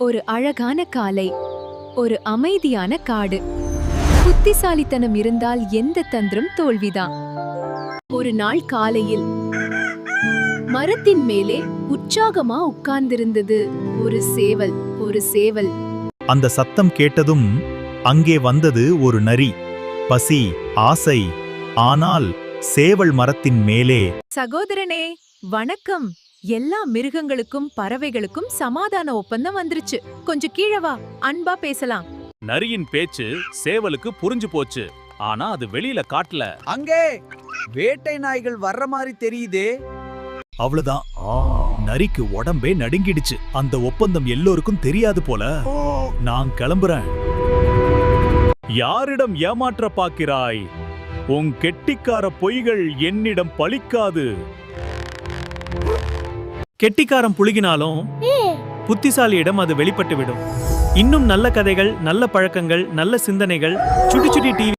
ஒரு அழகான காலை, ஒரு அமைதியான காடு. புத்திசாலித்தனம் இருந்தால் எந்த தந்திரம் தோல்விதான். ஒரு நாள் காலையில் மரத்தின் மேலே உற்சாகமா உட்கார்ந்திருந்தது ஒரு சேவல். அந்த சத்தம் கேட்டதும் அங்கே வந்தது ஒரு நரி. பசி, ஆசை. ஆனால் சேவல் மரத்தின் மேலே, சகோதரனே வணக்கம். எல்லா மிருகங்களுக்கும் பறவைகளுக்கும் சமாதான ஒப்பந்தம் வந்துருச்சு. கொஞ்சம் கீழே வா, அன்பா பேசலாம். நரியின் பேச்சு சேவலுக்கு புரிஞ்சு போச்சு. ஆனா அது வெளியில காட்டல. அங்கே வேட்டை நாய்கள் வர்ற மாதிரி தெரியுதே. அவ்வளவுதான். நரிக்கு உடம்பே நடுங்கிடுச்சு. அந்த ஒப்பந்தம் எல்லோருக்கும் தெரியாது போல. நான் கிளம்புறேன். யாரிடம் ஏமாற்ற பார்க்கிறாய்? உன் கெட்டிக்கார பொய்கள் என்னிடம் பலிக்காது. கெட்டிக்காரம் புழுகினாலும் புத்திசாலியிடம் அது வெளிப்பட்டுவிடும். இன்னும் நல்ல கதைகள், நல்ல பழக்கங்கள், நல்ல சிந்தனைகள் சுட்டி சுட்டி டிவி